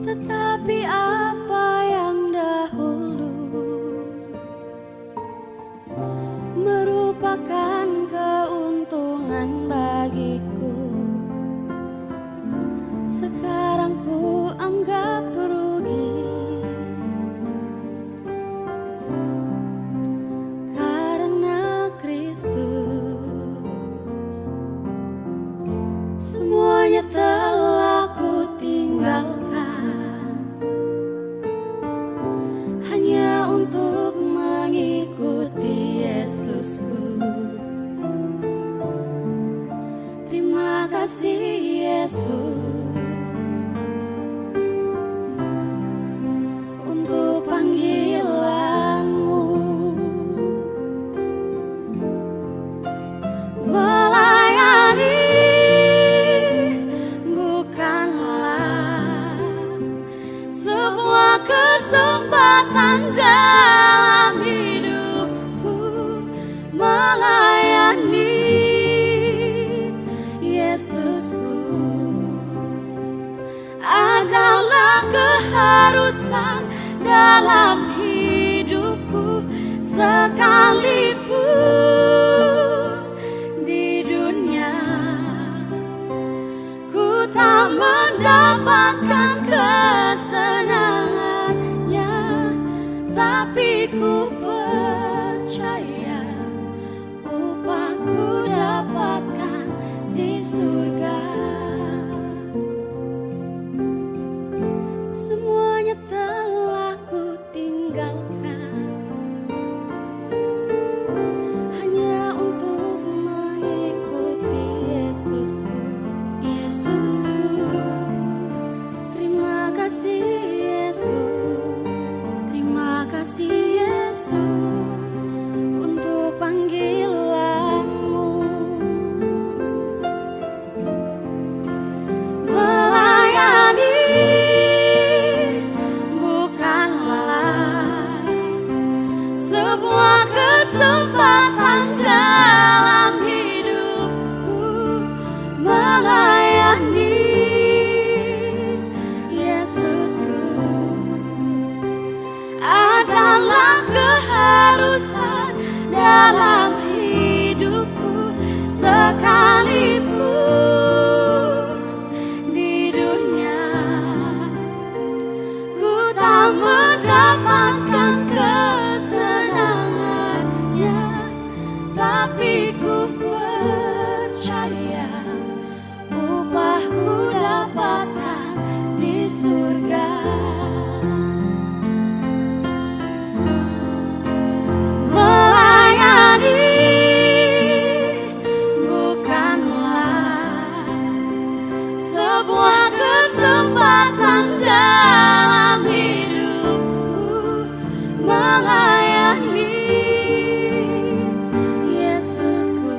Tetapi apa yang dahulu merupakan keuntungan bagiku, sekarang ku anggap rugi. Karena Kristus semuanya telah ku tinggalkan, hanya untuk mengikuti Yesusku. Terima kasih Yesus untuk panggilanmu. Melayani bukanlah sebuah kesempatan dalam hidupku. Melayani Yesusku adalah keharusan dalam hidupku, sekalipun di dunia ku tak mendapatkan kesenangannya, tapi ku percaya upahku dapatkan di surga. Semuanya telah ku tinggalkan, hanya untuk mengikuti Yesusku. Yesusku, terima kasih Yesus, terima kasih Yesus untuk panggilanmu. Melayani bukanlah sebuah kesempatan dalam hidupku. Melayani Yesusku adalah keharusan dalam hidupku, sekalipun di dunia ku tak mendapatkan kesenangannya, tapi ku percaya upahku dapatkan di surga. Melayani bukanlah sebuah kesempatan dalam hidupku. Melayani Yesusku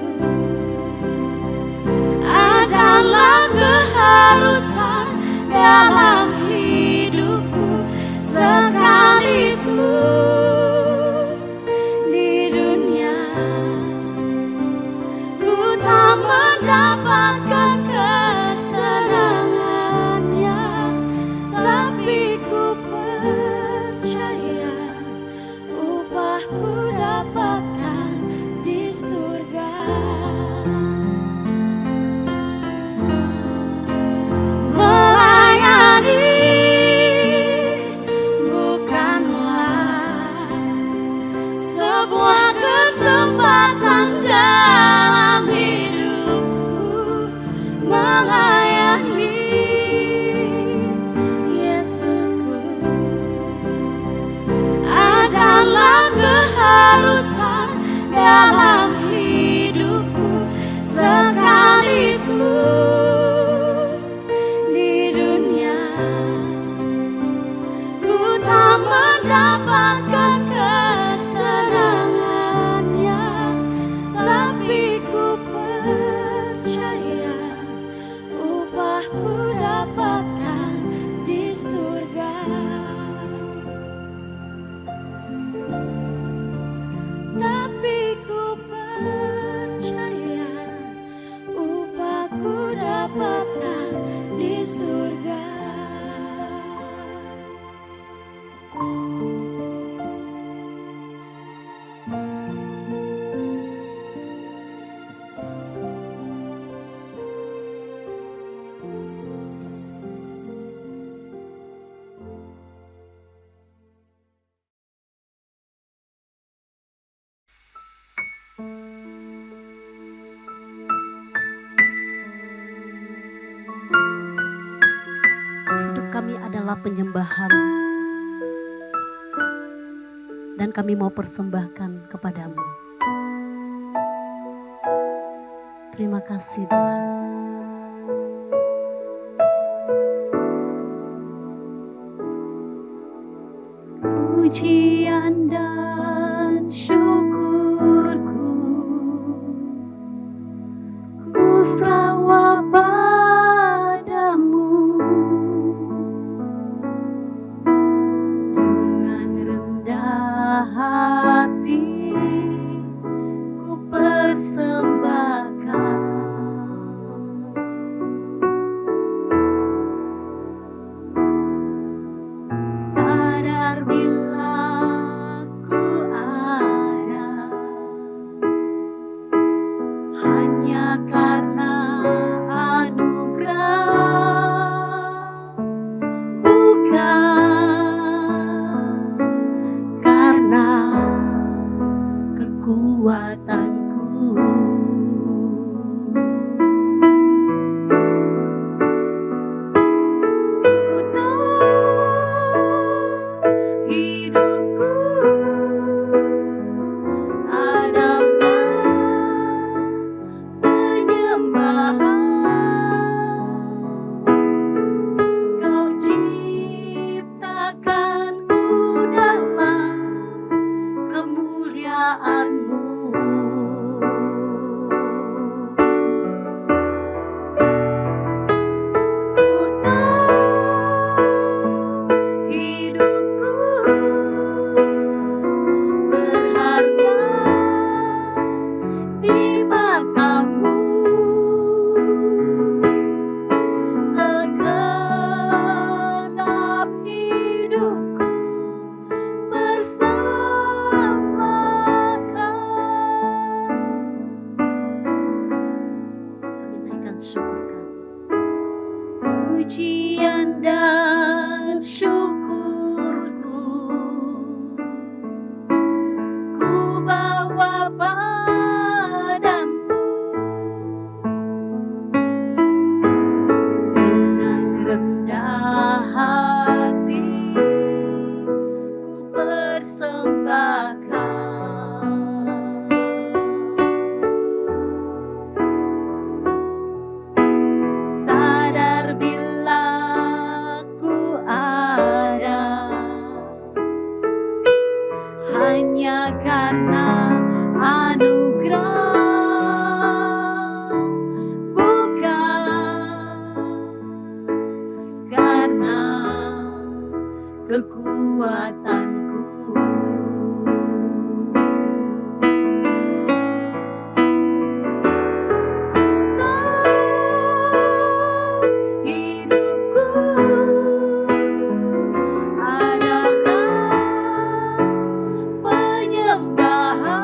adalah keharusan dalam hidupku, sekalipun di dunia ku tak mendapatkan kesenangannya, tapi ku percaya upahku dapatkan di surga. Melayani bukanlah sebuah kesempatan dalam hidupku. Melayani Yesusku adalah keharusan dalam hidupku, sekalipun di dunia ku tak mendapatkan kesenangan. Hidup kami adalah penyembahan dan kami mau persembahkan kepadamu. Terima kasih Tuhan. Pujian dan syukurku ku sawa padamu, dengan rendah hati ku persembahkan. Sadar bila ku ada hanya karena anugerah, bukan karena kekuatanku. Ku tahu hidupku adalah penyembahan. Kau ciptakanku dalam kemuliaan-Mu. Ku tahu hidupku berharga di mata-Mu. Segenap hidupku persembahkan. Kami naikkan syukur kami. Pujian dan syukurku ku bawa padamu, dengan rendah hati ku persembahkan. Sadar bila ku ada hanya karena anugerah, bukan karena kekuatanku. Ku tahu hidupku adalah penyembahan.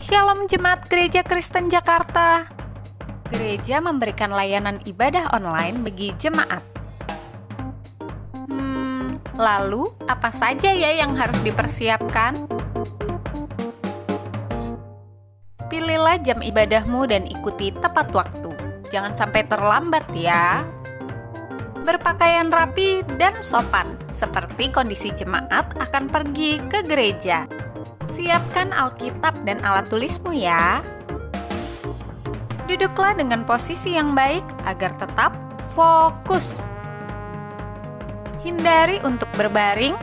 Shalom Jemaat Gereja Kristen Jakarta. Gereja memberikan layanan ibadah online bagi jemaat. Lalu apa saja ya yang harus dipersiapkan? Pilihlah jam ibadahmu dan ikuti tepat waktu. Jangan sampai terlambat ya. Berpakaian rapi dan sopan, seperti kondisi jemaat akan pergi ke gereja. Siapkan Alkitab dan alat tulismu ya. Duduklah dengan posisi yang baik agar tetap fokus. Hindari untuk berbaring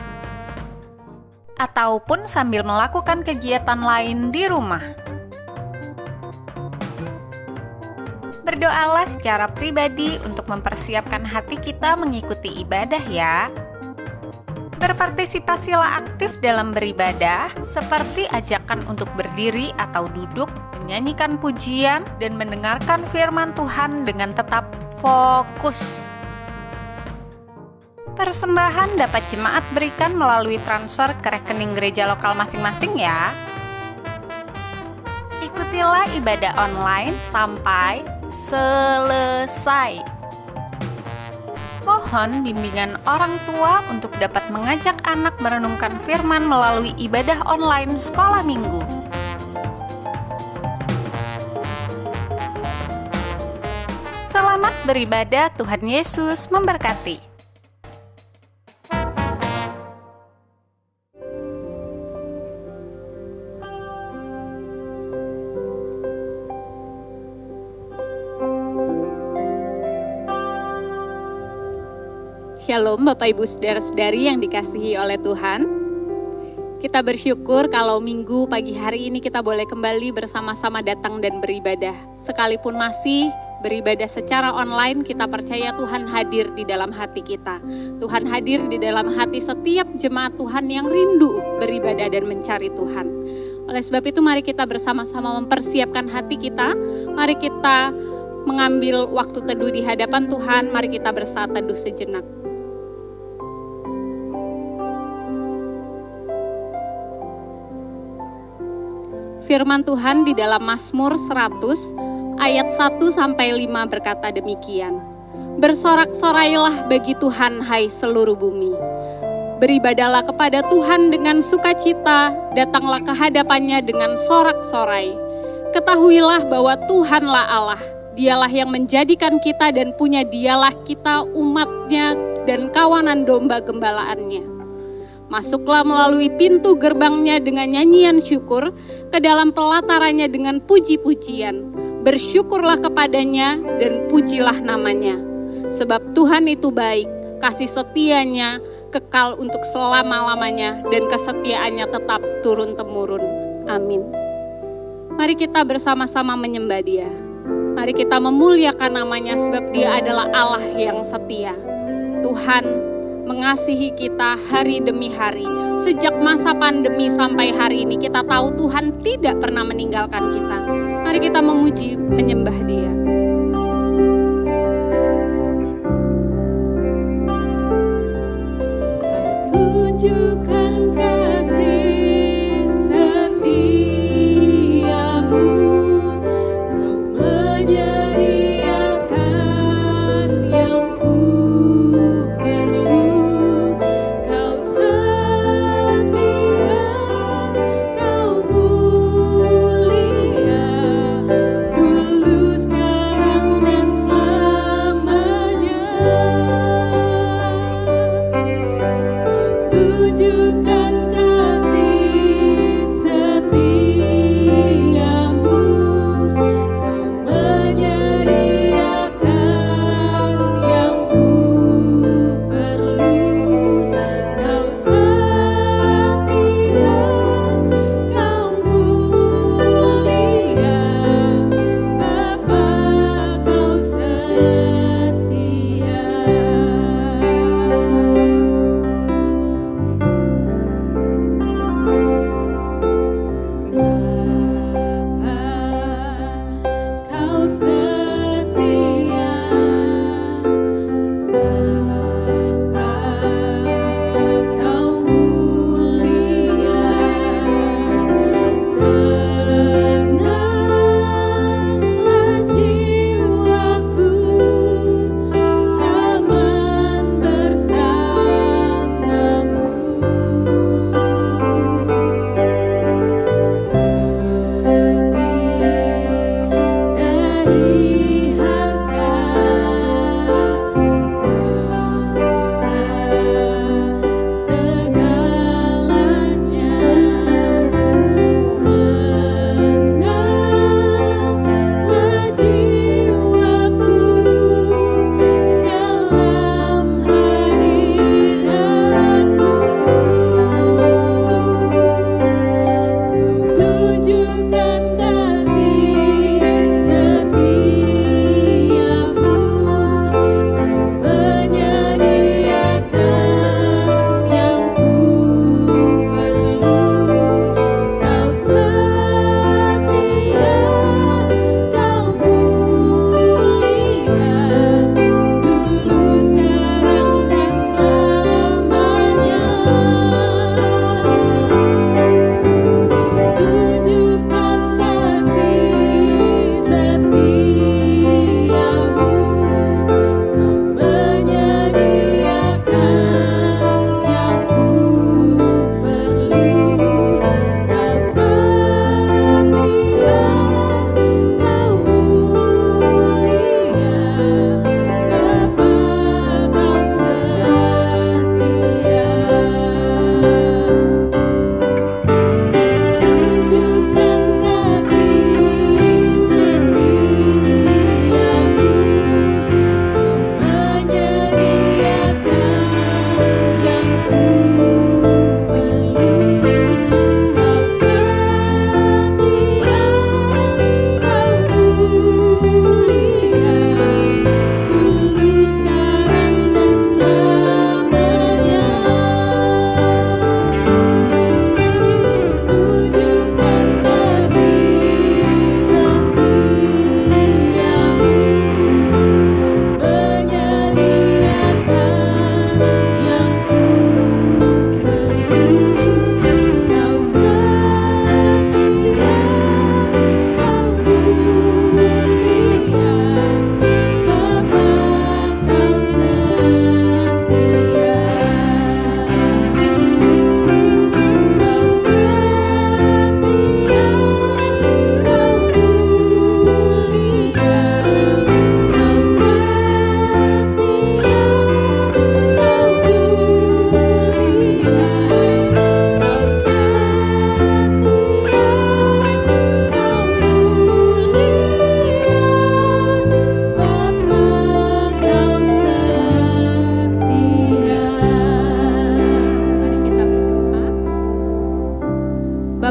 ataupun sambil melakukan kegiatan lain di rumah. Berdoalah secara pribadi untuk mempersiapkan hati kita mengikuti ibadah ya. Berpartisipasilah aktif dalam beribadah, seperti ajakan untuk berdiri atau duduk, menyanyikan pujian, dan mendengarkan firman Tuhan dengan tetap fokus. Persembahan dapat jemaat berikan melalui transfer ke rekening gereja lokal masing-masing ya. Ikutilah ibadah online sampai selesai. Mohon bimbingan orang tua untuk dapat mengajak anak merenungkan firman melalui ibadah online sekolah minggu. Selamat beribadah, Tuhan Yesus memberkati. Shalom Bapak Ibu Saudara-saudari yang dikasihi oleh Tuhan. Kita bersyukur kalau minggu pagi hari ini kita boleh kembali bersama-sama datang dan beribadah. Sekalipun masih beribadah secara online, kita percaya Tuhan hadir di dalam hati kita. Tuhan hadir di dalam hati setiap jemaat Tuhan yang rindu beribadah dan mencari Tuhan. Oleh sebab itu mari kita bersama-sama mempersiapkan hati kita. Mari kita mengambil waktu teduh di hadapan Tuhan. Mari kita bersaat teduh sejenak. Firman Tuhan di dalam Mazmur 100 ayat 1-5 berkata demikian. Bersorak-sorailah bagi Tuhan hai seluruh bumi. Beribadalah kepada Tuhan dengan sukacita, datanglah ke hadapannya dengan sorak-sorai. Ketahuilah bahwa Tuhanlah Allah, Dialah yang menjadikan kita dan punya Dialah kita umatnya dan kawanan domba gembalaannya. Masuklah melalui pintu gerbangnya dengan nyanyian syukur, ke dalam pelatarannya dengan puji-pujian. Bersyukurlah kepadanya dan pujilah namanya. Sebab Tuhan itu baik, kasih setianya kekal untuk selama-lamanya, dan kesetiaannya tetap turun-temurun. Amin. Mari kita bersama-sama menyembah Dia. Mari kita memuliakan namanya sebab Dia adalah Allah yang setia. Tuhan mengasihi kita hari demi hari. Sejak masa pandemi sampai hari ini kita tahu Tuhan tidak pernah meninggalkan kita. Mari kita memuji, menyembah Dia. Kau tunjukkan kasih setiamu. Kau menyediakan yang ku perlu. Would you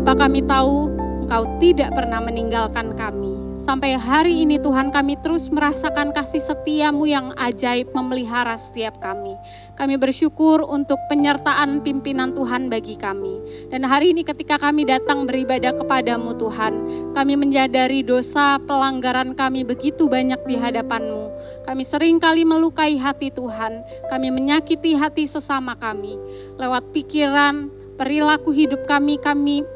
Bapa, kami tahu Engkau tidak pernah meninggalkan kami. Sampai hari ini Tuhan, kami terus merasakan kasih setiamu yang ajaib memelihara setiap kami. Kami bersyukur untuk penyertaan pimpinan Tuhan bagi kami. Dan hari ini ketika kami datang beribadah kepadamu Tuhan, kami menyadari dosa pelanggaran kami begitu banyak di hadapan-Mu. Kami sering kali melukai hati Tuhan, kami menyakiti hati sesama kami. Lewat pikiran, perilaku hidup kami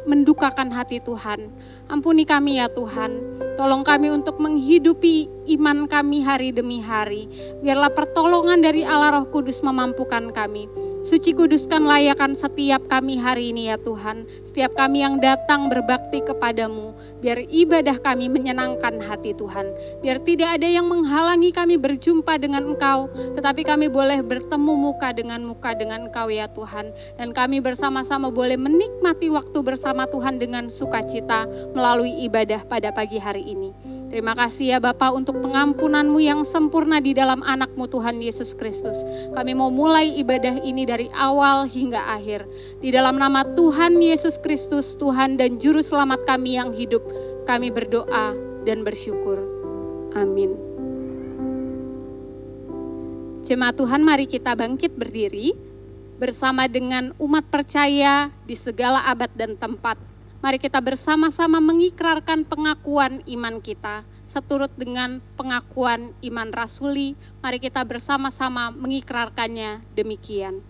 mendukakan hati Tuhan. Ampuni kami ya Tuhan, tolong kami untuk menghidupi iman kami hari demi hari. Biarlah pertolongan dari Allah Roh Kudus memampukan kami. Suci kuduskan layakan setiap kami hari ini ya Tuhan. Setiap kami yang datang berbakti kepadamu, biar ibadah kami menyenangkan hati Tuhan. Biar tidak ada yang menghalangi kami berjumpa dengan Engkau, tetapi kami boleh bertemu muka dengan Engkau ya Tuhan. Dan kami bersama-sama boleh menikmati waktu bersama Tuhan dengan sukacita melalui ibadah pada pagi hari ini. Terima kasih ya Bapa untuk pengampunan-Mu yang sempurna di dalam anak-Mu Tuhan Yesus Kristus. Kami mau mulai ibadah ini dari awal hingga akhir. Di dalam nama Tuhan Yesus Kristus, Tuhan dan Juru Selamat kami yang hidup, kami berdoa dan bersyukur. Amin. Jemaat Tuhan, mari kita bangkit berdiri bersama dengan umat percaya di segala abad dan tempat. Mari kita bersama-sama mengikrarkan pengakuan iman kita seturut dengan pengakuan iman rasuli. Mari kita bersama-sama mengikrarkannya demikian.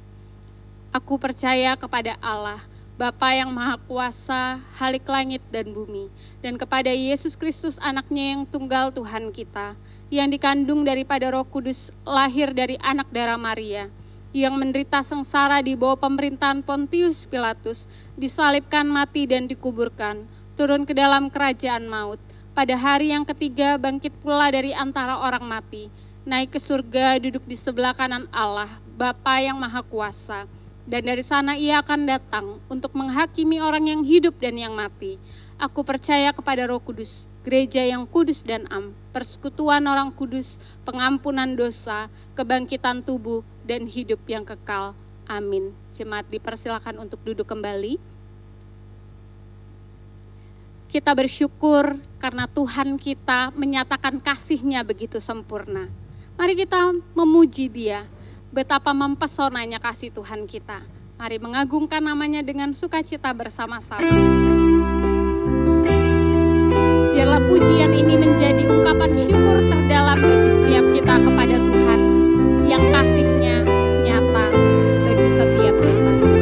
Aku percaya kepada Allah, Bapa yang Maha Kuasa, Halik langit dan bumi, dan kepada Yesus Kristus anaknya yang tunggal Tuhan kita, yang dikandung daripada Roh Kudus, lahir dari anak darah Maria, yang menderita sengsara di bawah pemerintahan Pontius Pilatus, disalibkan, mati dan dikuburkan, turun ke dalam kerajaan maut. Pada hari yang ketiga bangkit pula dari antara orang mati, naik ke surga, duduk di sebelah kanan Allah, Bapa yang Maha Kuasa. Dan dari sana ia akan datang untuk menghakimi orang yang hidup dan yang mati. Aku percaya kepada Roh Kudus, gereja yang kudus dan am, persekutuan orang kudus, pengampunan dosa, kebangkitan tubuh, dan hidup yang kekal. Amin. Jemaat dipersilakan untuk duduk kembali. Kita bersyukur karena Tuhan kita menyatakan kasih-Nya begitu sempurna. Mari kita memuji Dia, betapa mempesonanya kasih Tuhan kita. Mari mengagungkan namanya dengan sukacita bersama-sama. Biarlah pujian ini menjadi ungkapan syukur terdalam bagi setiap kita kepada Tuhan yang kasih-Nya nyata bagi setiap kita. Tuhan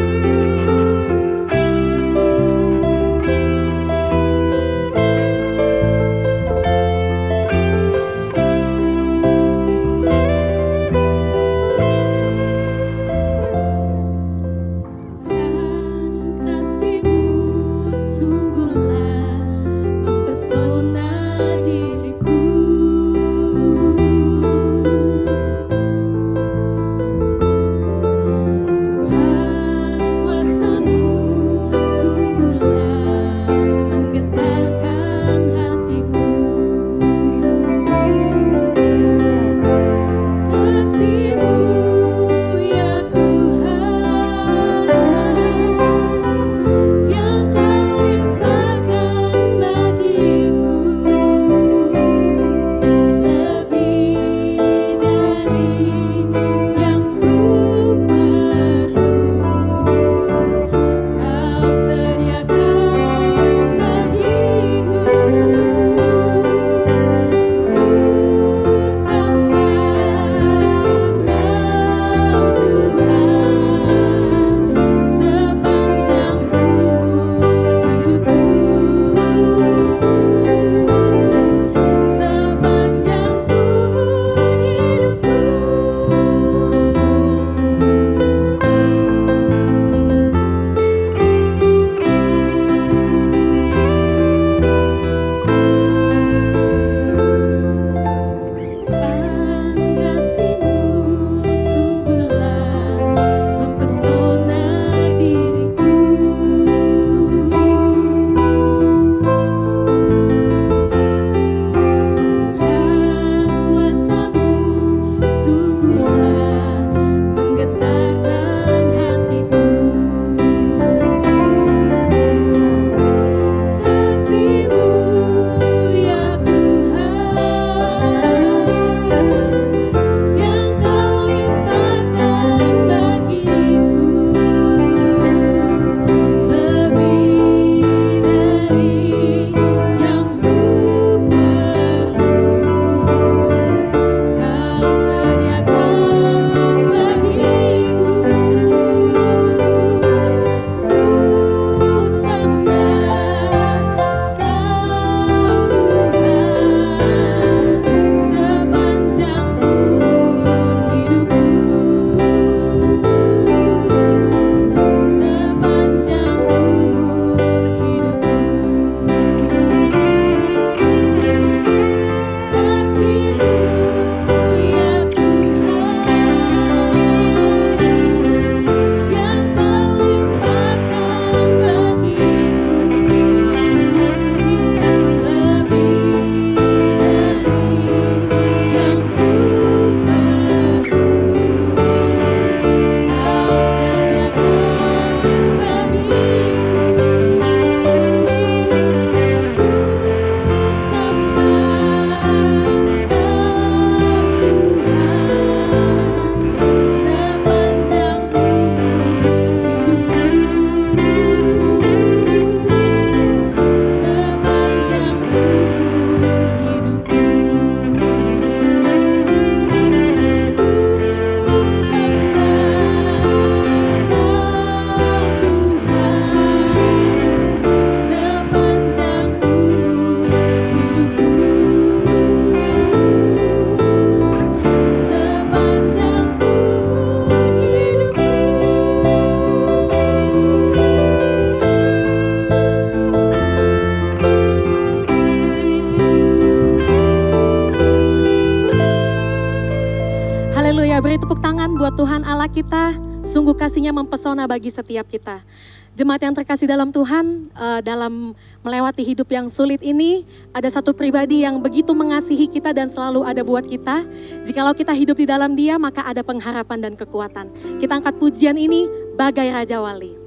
buat Tuhan Allah kita, sungguh kasih-Nya mempesona bagi setiap kita. Jemaat yang terkasih dalam Tuhan, dalam melewati hidup yang sulit ini, ada satu pribadi yang begitu mengasihi kita dan selalu ada buat kita. Jikalau kita hidup di dalam Dia, maka ada pengharapan dan kekuatan. Kita angkat pujian ini, Bagai Raja Wali.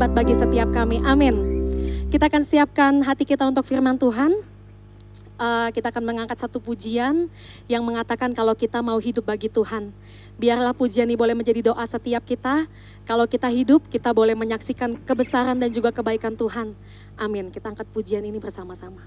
Bagi setiap kami, amin. Kita akan siapkan hati kita untuk firman Tuhan. Kita akan mengangkat satu pujian yang mengatakan kalau kita mau hidup bagi Tuhan. Biarlah pujian ini boleh menjadi doa setiap kita. Kalau kita hidup, kita boleh menyaksikan kebesaran dan juga kebaikan Tuhan. Amin. Kita angkat pujian ini bersama-sama.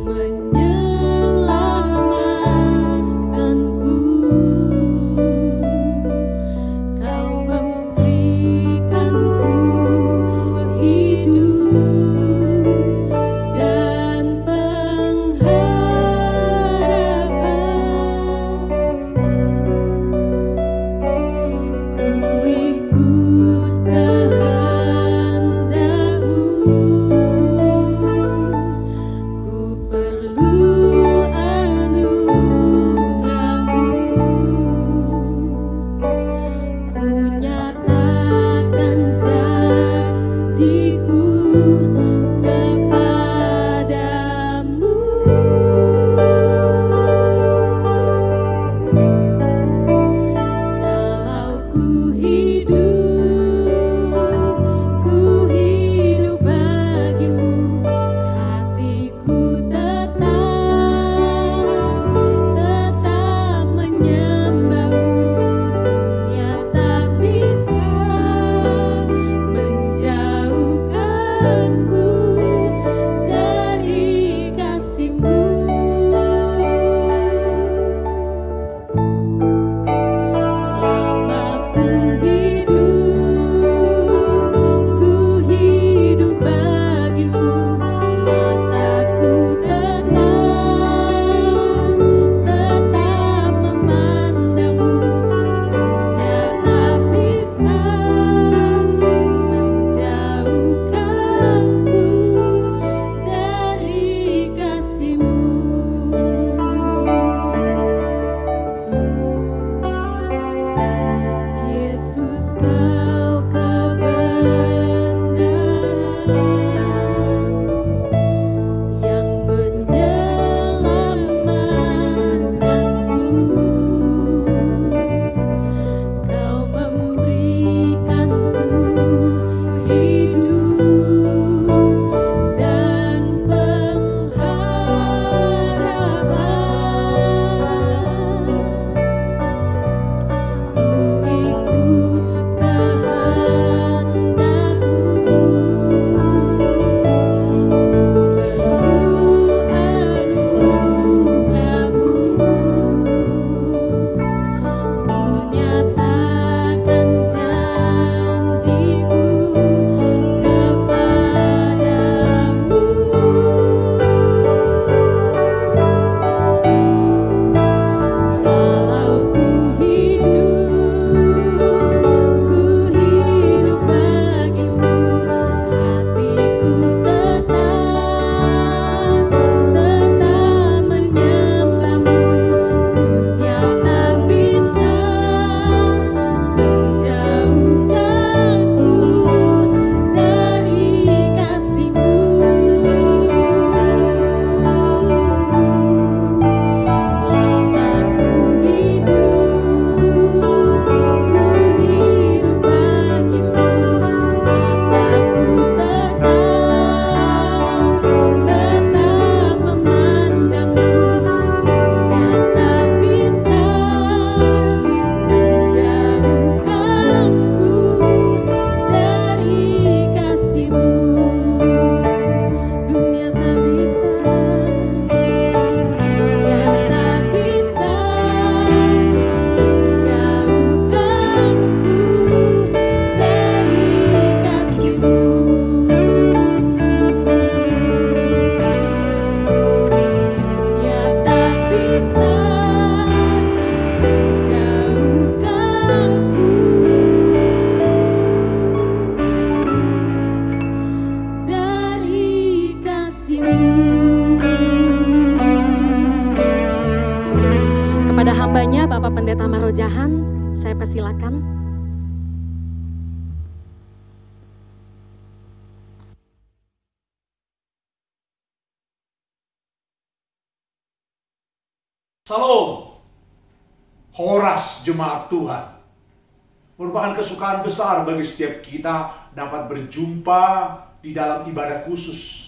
Menyelamatkanku. Kepada hambanya Bapak Pendeta Marojahan, saya persilakan. Salam, Horas jemaat Tuhan. Merupakan kesukaan besar bagi setiap kita dapat berjumpa di dalam ibadah khusus.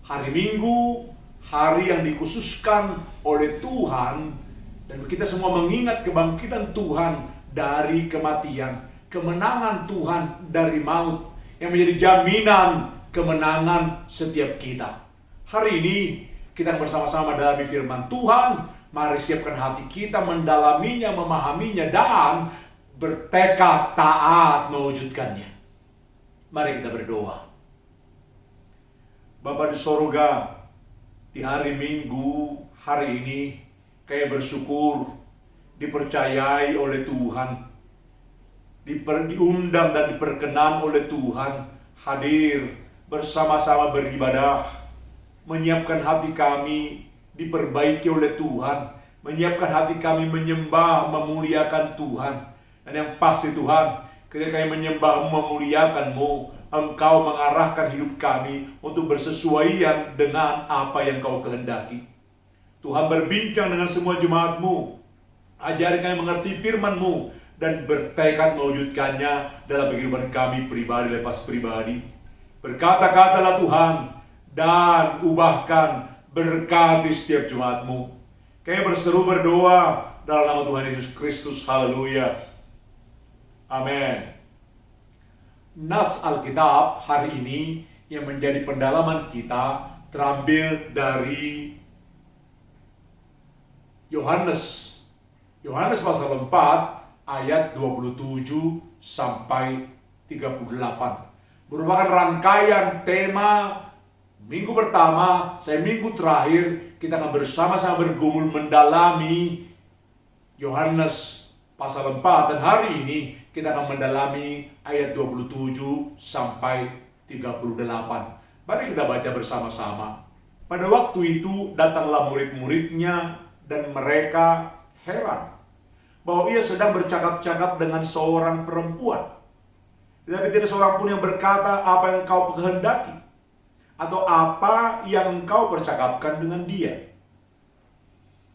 Hari Minggu, hari yang dikhususkan oleh Tuhan, dan kita semua mengingat kebangkitan Tuhan dari kematian, kemenangan Tuhan dari maut, yang menjadi jaminan kemenangan setiap kita. Hari ini kita bersama-sama dalam firman Tuhan. Mari siapkan hati kita mendalaminya, memahaminya, dan bertekad taat mewujudkannya. Mari kita berdoa. Bapa di sorga, di hari Minggu, hari ini, kami bersyukur dipercayai oleh Tuhan, diundang dan diperkenan oleh Tuhan, hadir bersama-sama beribadah, menyiapkan hati kami diperbaiki oleh Tuhan, menyiapkan hati kami menyembah, memuliakan Tuhan. Dan yang pasti Tuhan, ketika kami menyembah-Mu, memuliakan-Mu, Engkau mengarahkan hidup kami untuk bersesuaian dengan apa yang Kau kehendaki. Tuhan berbincang dengan semua jemaat-Mu, ajari kami mengerti firman-Mu, dan bertekad mewujudkannya dalam kehidupan kami pribadi lepas pribadi. Berkata-katalah Tuhan, dan ubahkan, berkati setiap jemaat-Mu. Kami berseru berdoa dalam nama Tuhan Yesus Kristus. Haleluya. Amin. Nats Alkitab hari ini yang menjadi pendalaman kita terambil dari Yohanes pasal 4 ayat 27 sampai 38. Merupakan rangkaian tema minggu pertama, minggu terakhir, kita akan bersama-sama bergumul mendalami Yohanes pasal 4. Dan hari ini kita akan mendalami ayat 27 sampai 38. Mari kita baca bersama-sama. Pada waktu itu datanglah murid-muridnya dan mereka heran bahwa ia sedang bercakap-cakap dengan seorang perempuan. Tetapi tidak seorang pun yang berkata apa yang kau kehendaki, atau apa yang engkau percakapkan dengan dia.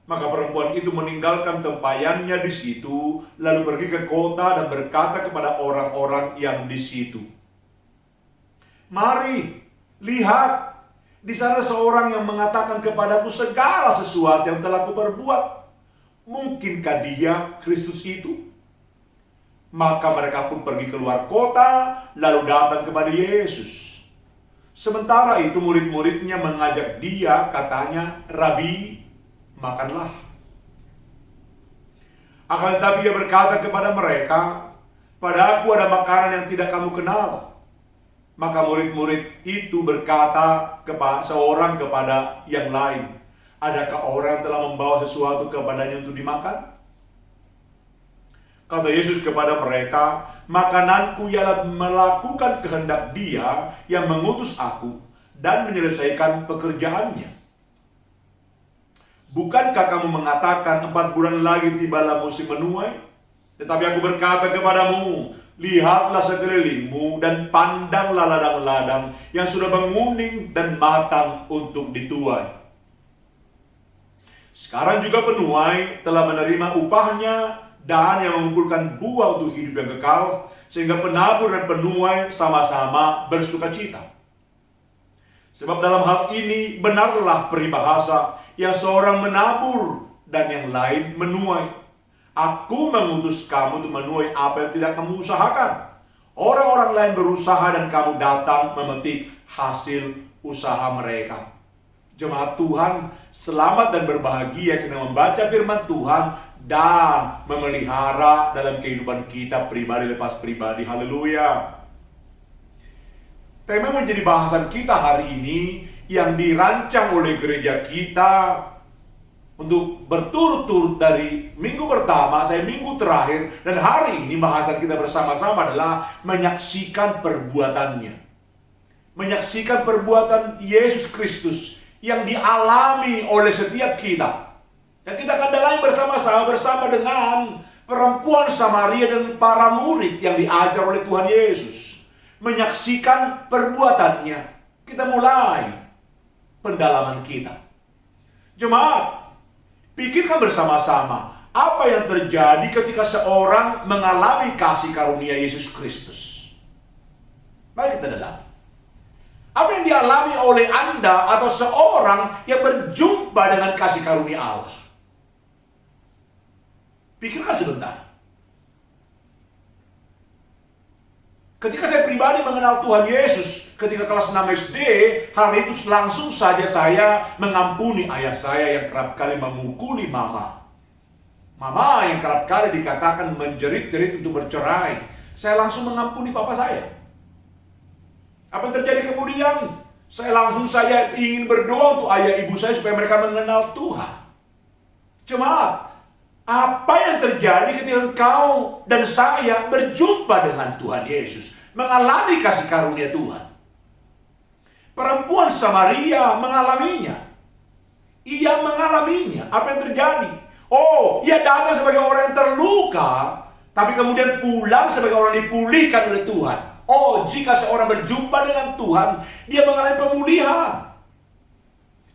Maka perempuan itu meninggalkan tempayannya di situ, lalu pergi ke kota dan berkata kepada orang-orang yang di situ, "Mari, lihat, di sana seorang yang mengatakan kepadaku segala sesuatu yang telah kuperbuat. Mungkinkah dia Kristus itu?" Maka mereka pun pergi keluar kota, lalu datang kepada Yesus. Sementara itu murid-muridnya mengajak dia, katanya, "Rabi, makanlah." Akan tetapi ia berkata kepada mereka, "Pada aku ada makanan yang tidak kamu kenal." Maka murid-murid itu berkata seorang kepada yang lain, "Adakah orang yang telah membawa sesuatu kepadanya untuk dimakan?" Kata Yesus kepada mereka, "Makananku ialah melakukan kehendak Dia yang mengutus aku dan menyelesaikan pekerjaannya. Bukankah kamu mengatakan 4 bulan lagi tibalah musim menuai? Tetapi aku berkata kepadamu, lihatlah sekelilingmu dan pandanglah ladang-ladang yang sudah menguning dan matang untuk dituai. Sekarang juga penuai telah menerima upahnya, dan yang mengumpulkan buah untuk hidup yang kekal, sehingga penabur dan penuai sama-sama bersukacita. Sebab dalam hal ini benarlah peribahasa, yang seorang menabur dan yang lain menuai. Aku mengutus kamu untuk menuai apa yang tidak kamu usahakan. Orang-orang lain berusaha dan kamu datang memetik hasil usaha mereka. Jemaat Tuhan, selamat dan berbahagia kita membaca firman Tuhan dan memelihara dalam kehidupan kita pribadi lepas pribadi. Haleluya. Tema menjadi bahasan kita hari ini yang dirancang oleh gereja kita untuk berturut-turut dari minggu pertama sampai minggu terakhir, dan hari ini bahasan kita bersama-sama adalah menyaksikan perbuatannya. menyaksikan perbuatan Yesus Kristus yang dialami oleh setiap kita. Dan kita akan dalami bersama dengan perempuan Samaria dan para murid yang diajar oleh Tuhan Yesus. Menyaksikan perbuatannya. Kita mulai pendalaman kita. Jemaat, pikirkan bersama-sama apa yang terjadi ketika seorang mengalami kasih karunia Yesus Kristus. Mari kita dalami. Apa yang dialami oleh Anda atau seorang yang berjumpa dengan kasih karunia Allah? Pikirkan sebentar. Ketika saya pribadi mengenal Tuhan Yesus, ketika kelas 6 SD, hari itu langsung saja saya mengampuni ayah saya yang kerap kali memukuli mama. Mama yang kerap kali dikatakan menjerit-jerit untuk bercerai. Saya langsung mengampuni papa saya. Apa yang terjadi kemudian? Saya ingin berdoa untuk ayah ibu saya supaya mereka mengenal Tuhan. Jemaat, apa yang terjadi ketika engkau dan saya berjumpa dengan Tuhan Yesus, mengalami kasih karunia Tuhan? Perempuan Samaria mengalaminya. Ia mengalaminya. Apa yang terjadi? Oh, ia datang sebagai orang yang terluka, tapi kemudian pulang sebagai orang yang dipulihkan oleh Tuhan. Oh, jika seorang berjumpa dengan Tuhan, dia mengalami pemulihan.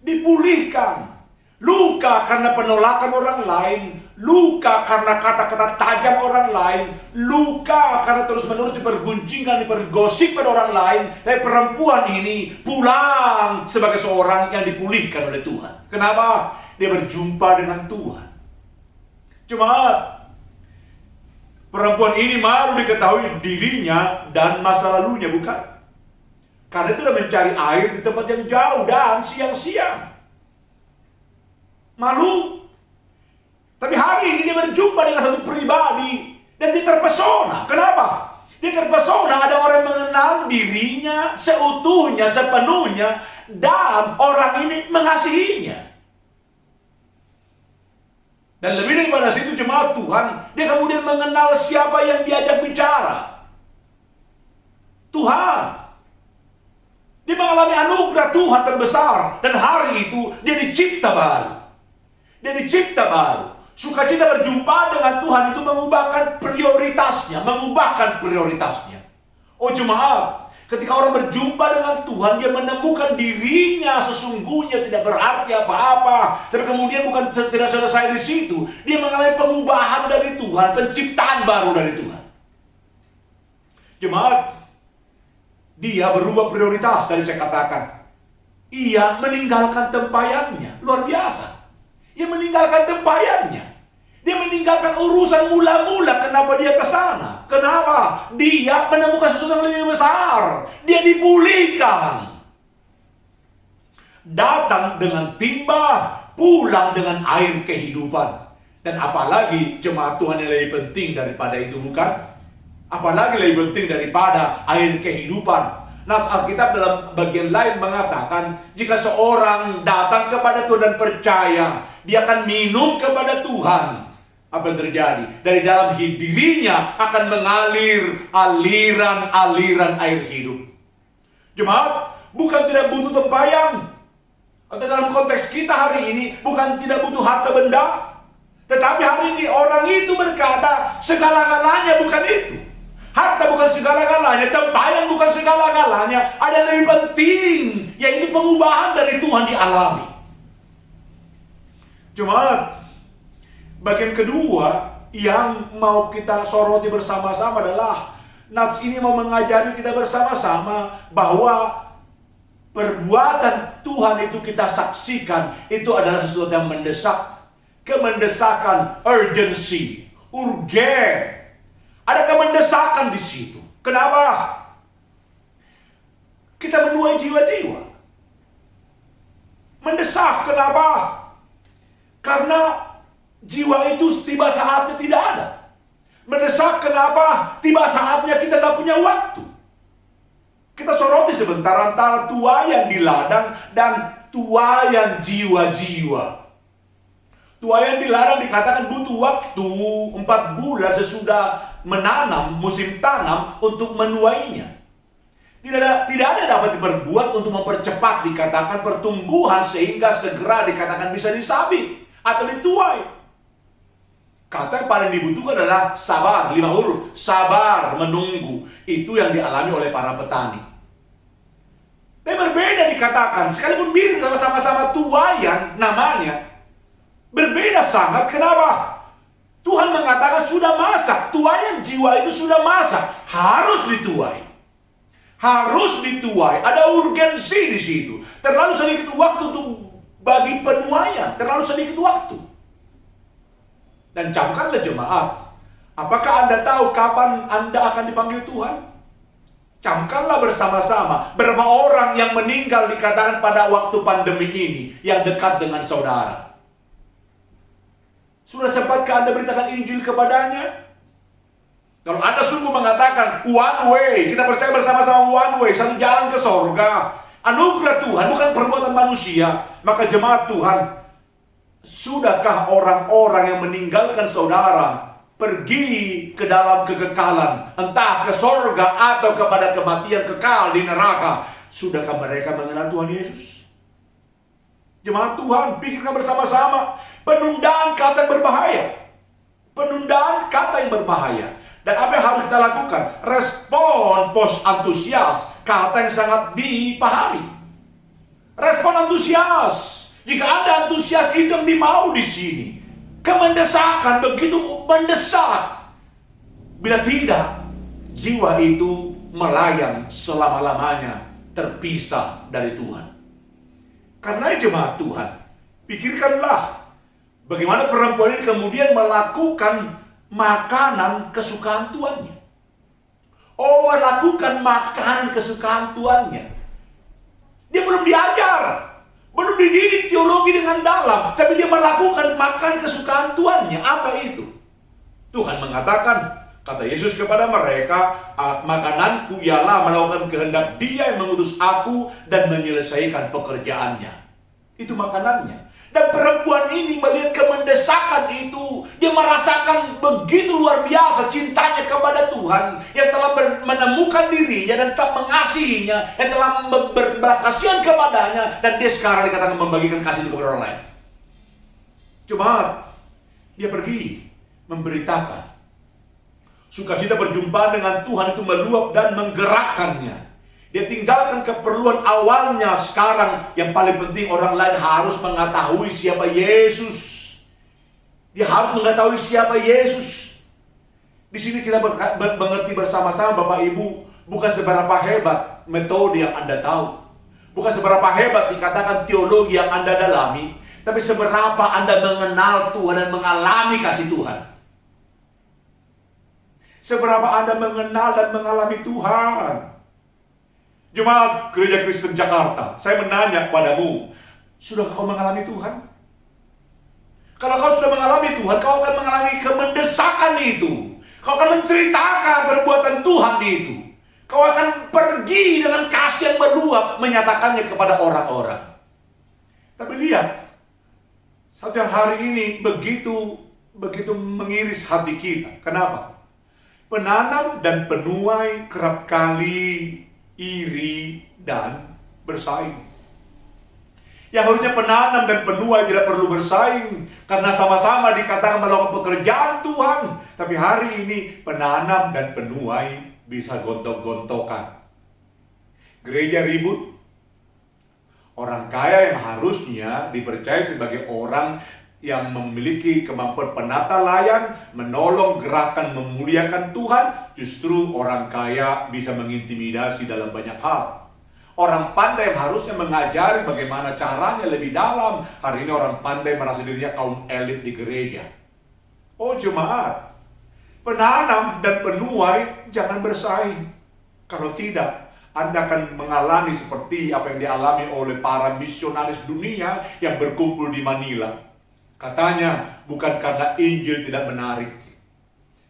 Dipulihkan. Luka karena penolakan orang lain. Luka karena kata-kata tajam orang lain. Luka karena terus-menerus diperguncingkan, dipergosip pada orang lain. Tapi perempuan ini pulang sebagai seorang yang dipulihkan oleh Tuhan. Kenapa? Dia berjumpa dengan Tuhan. Cuma perempuan ini malu diketahui dirinya dan masa lalunya, bukan? Karena itu sudah mencari air di tempat yang jauh dan siang-siang. Malu. Tapi hari ini dia berjumpa dengan satu pribadi dan dia terpesona. Kenapa? Dia terpesona, ada orang yang mengenal dirinya seutuhnya, sepenuhnya, dan orang ini mengasihinya. Dan lebih daripada situ, jemaat Tuhan, dia kemudian mengenal siapa yang diajak bicara. Tuhan. Dia mengalami anugerah Tuhan terbesar. Dan hari itu, dia dicipta baru. Dia dicipta baru. Sukacita berjumpa dengan Tuhan itu mengubahkan prioritasnya. Oh jemaat, ketika orang berjumpa dengan Tuhan, dia menemukan dirinya sesungguhnya tidak berarti apa-apa. Tapi kemudian bukan tidak selesai di situ. Dia mengalami pengubahan dari Tuhan, penciptaan baru dari Tuhan. Jemaat, dia berubah prioritas, tadi saya katakan. Ia meninggalkan tempayannya, luar biasa. Dia meninggalkan tempayannya. Dia meninggalkan urusan mula-mula. Kenapa dia ke sana? Kenapa? Dia menemukan sesuatu yang lebih besar. Dia dipulihkan. Datang dengan timba, pulang dengan air kehidupan. Dan apalagi jemaat Tuhan yang lebih penting daripada itu, bukan? Apalagi lebih penting daripada air kehidupan. Nah, Alkitab dalam bagian lain mengatakan, jika seorang datang kepada Tuhan dan percaya, dia akan minum kepada Tuhan. Apa yang terjadi? Dari dalam dirinya akan mengalir aliran-aliran air hidup. Jemaat, bukan tidak butuh tempayan. Atau dalam konteks kita hari ini, bukan tidak butuh harta benda. Tetapi hari ini orang itu berkata, segala-galanya bukan itu. Harta bukan segala-galanya, tempayan bukan segala-galanya. Ada yang lebih penting, yaitu pengubahan dari Tuhan dialami. Jemaat, bagian kedua yang mau kita soroti bersama-sama adalah Nats ini mau mengajari kita bersama-sama bahwa perbuatan Tuhan itu kita saksikan itu adalah sesuatu yang mendesak, kemendesakan, urgency, urgen. Ada kemendesakan di situ. Kenapa? Kita menuai jiwa-jiwa. Mendesak, kenapa? Karena jiwa itu tiba saatnya tidak ada. Mendesak, kenapa? Tiba saatnya kita tak punya waktu. Kita soroti sebentar antara tuayan di ladang dan tuayan jiwa-jiwa. Tuayan di ladang dikatakan butuh waktu 4 bulan sesudah menanam, musim tanam untuk menuainya. Tidak ada dapat diperbuat untuk mempercepat dikatakan pertumbuhan sehingga segera dikatakan bisa disabit atau dituai. Kata yang paling dibutuhkan adalah sabar, 5 huruf. Sabar menunggu. Itu yang dialami oleh para petani. Tapi berbeda dikatakan, sekalipun mirip sama-sama tuaian namanya, berbeda sangat. Kenapa? Tuhan mengatakan sudah masak. Tuaian jiwa itu sudah masak. Harus dituai. Harus dituai. Ada urgensi di situ. Terlalu sedikit waktu untuk bagi penuaian. Terlalu sedikit waktu. Dan camkanlah jemaat. Apakah Anda tahu kapan Anda akan dipanggil Tuhan? Camkanlah bersama-sama. Berapa orang yang meninggal dikatakan pada waktu pandemi ini yang dekat dengan saudara? Sudah sempatkah Anda beritakan Injil kepadanya? Kalau Anda sungguh mengatakan one way, kita percaya bersama-sama one way, satu jalan ke sorga, anugerah Tuhan, bukan perbuatan manusia, maka jemaat Tuhan, sudahkah orang-orang yang meninggalkan saudara pergi ke dalam kekekalan, entah ke sorga atau kepada kematian kekal di neraka, sudahkah mereka mengenal Tuhan Yesus? Jemaat Tuhan, pikirkan bersama-sama, penundaan kata yang berbahaya. Penundaan kata yang berbahaya. Dan apa yang harus kita lakukan? Respon post antusias, kata yang sangat dipahami. Respon antusias. Jika ada antusias itu yang dimau di sini. Kemendesakan begitu mendesak. Bila tidak, jiwa itu melayang selama-lamanya terpisah dari Tuhan. Karena jemaat Tuhan, pikirkanlah bagaimana perempuan ini kemudian melakukan makanan kesukaan tuannya. Oh, melakukan makanan kesukaan tuannya. Dia belum diajar, belum dididik teologi dengan dalam, tapi dia melakukan makanan kesukaan tuannya. Apa itu? Tuhan mengatakan, kata Yesus kepada mereka, makananku ialah melakukan kehendak Dia yang mengutus aku dan menyelesaikan pekerjaannya. Itu makanannya. Dan perempuan ini melihat kemendesakan itu. Dia merasakan begitu luar biasa cintanya kepada Tuhan. Yang telah menemukan dirinya dan tetap mengasihinya. Yang telah berbelas kasihan kepadanya. Dan dia sekarang dikatakan membagikan kasih itu kepada orang lain. Cuma dia pergi memberitakan. Sukacita berjumpa dengan Tuhan itu meluap dan menggerakkannya. Dia tinggalkan keperluan awalnya sekarang. Yang paling penting orang lain harus mengetahui siapa Yesus. Dia harus mengetahui siapa Yesus. Di sini kita mengerti bersama-sama Bapak Ibu. Bukan seberapa hebat metode yang Anda tahu. Bukan seberapa hebat dikatakan teologi yang Anda dalami. Tapi seberapa Anda mengenal Tuhan dan mengalami kasih Tuhan. Seberapa Anda mengenal dan mengalami Tuhan. Jemaat Gereja Kristen Jakarta, saya menanya padamu, sudahkah kau mengalami Tuhan? Kalau kau sudah mengalami Tuhan, kau akan mengalami kemendesakan itu. Kau akan menceritakan perbuatan Tuhan itu. Kau akan pergi dengan kasih yang meluap, menyatakannya kepada orang-orang. Tapi lihat, satu yang hari ini begitu mengiris hati kita. Kenapa? Penanam dan penuai kerap kali iri dan bersaing. Yang harusnya penanam dan penuai tidak perlu bersaing karena sama-sama dikatakan melakukan pekerjaan Tuhan. Tapi hari ini penanam dan penuai bisa gontok-gontokan. Gereja ribut. Orang kaya yang harusnya dipercaya sebagai orang yang memiliki kemampuan penata layan, menolong gerakan memuliakan Tuhan, justru orang kaya bisa mengintimidasi dalam banyak hal. Orang pandai yang harusnya mengajari bagaimana caranya lebih dalam, hari ini orang pandai merasa dirinya kaum elit di gereja. Oh jemaat, penanam dan penuai jangan bersaing. Kalau tidak, Anda akan mengalami seperti apa yang dialami oleh para misionaris dunia yang berkumpul di Manila. Katanya, bukan karena Injil tidak menarik.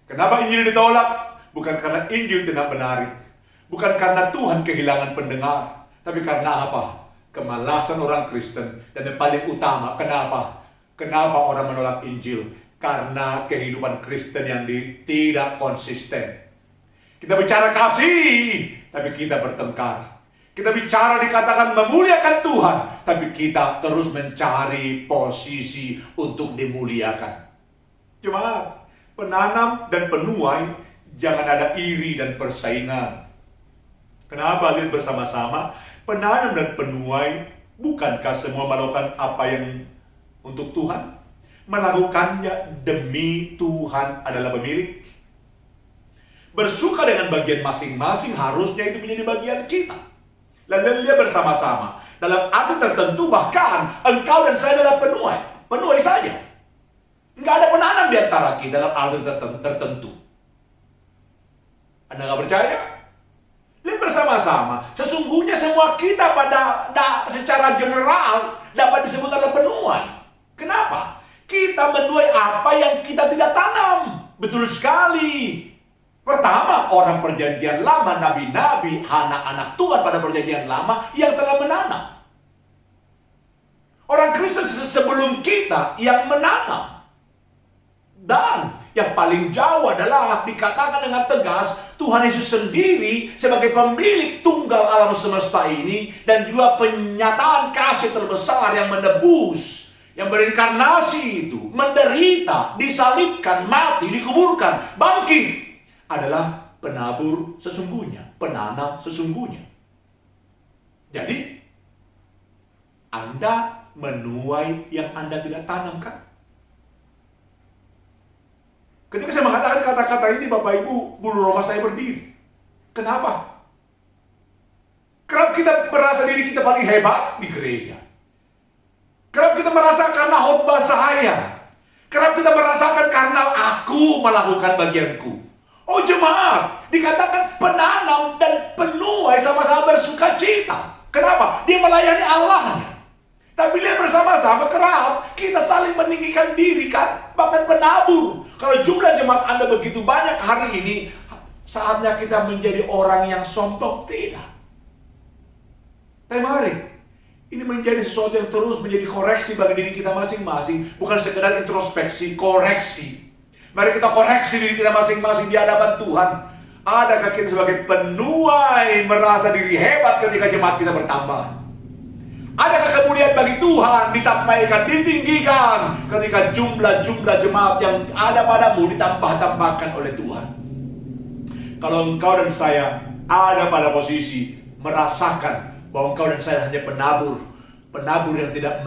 Kenapa Injil ditolak? Bukan karena Injil tidak menarik. Bukan karena Tuhan kehilangan pendengar. Tapi karena apa? Kemalasan orang Kristen. Dan yang paling utama, kenapa? Kenapa orang menolak Injil? Karena kehidupan Kristen yang tidak konsisten. Kita bicara kasih, tapi kita bertengkar. Kita bicara dikatakan memuliakan Tuhan, tapi kita terus mencari posisi untuk dimuliakan. Jemaat, penanam dan penuai jangan ada iri dan persaingan. Kenapa? Lihat bersama-sama, penanam dan penuai bukankah semua melakukan apa yang untuk Tuhan? Melakukannya demi Tuhan adalah pemilik. Bersuka dengan bagian masing-masing harusnya itu menjadi bagian kita. Lalu lihat bersama-sama, dalam arti tertentu bahkan engkau dan saya adalah penuai saja. Enggak ada penanam di antara kita dalam arti tertentu. Anda nggak percaya? Lihat bersama-sama, sesungguhnya semua kita secara general dapat disebut adalah penuai. Kenapa? Kita menuai apa yang kita tidak tanam. Betul sekali. Pertama, orang perjanjian lama, nabi-nabi, anak-anak Tuhan pada perjanjian lama yang telah menanam. Orang Kristen sebelum kita yang menanam. Dan yang paling jauh adalah dikatakan dengan tegas, Tuhan Yesus sendiri sebagai pemilik tunggal alam semesta ini dan juga penyataan kasih terbesar yang menebus, yang berinkarnasi itu, menderita, disalibkan, mati, dikuburkan, bangkit, adalah penabur sesungguhnya, penanam sesungguhnya. Jadi, Anda menuai yang Anda tidak tanamkan. Ketika saya mengatakan kata-kata ini, Bapak Ibu, bulu roma saya berdiri. Kenapa? Kerap kita merasa diri kita paling hebat di gereja. Kerap kita merasa karena khotbah saya. Kerap kita merasakan karena aku melakukan bagianku. Oh jemaat, dikatakan penanam dan penuai sama-sama bersuka cita. Kenapa? Dia melayani Allahnya. Tapi lihat bersama-sama, kerap kita saling meninggikan diri kan, bahkan penabur. Kalau jumlah jemaat Anda begitu banyak hari ini, saatnya kita menjadi orang yang sombong? Tidak. Tapi mari, ini menjadi sesuatu yang terus menjadi koreksi bagi diri kita masing-masing. Bukan sekedar introspeksi, koreksi. Mari kita koreksi diri kita masing-masing di hadapan Tuhan. Adakah kita sebagai penuai merasa diri hebat ketika jemaat kita bertambah? Adakah kemuliaan bagi Tuhan disampaikan, ditinggikan ketika jumlah jemaat yang ada padamu ditambah-tambahkan oleh Tuhan? Kalau engkau dan saya ada pada posisi merasakan bahwa engkau dan saya hanya penabur yang tidak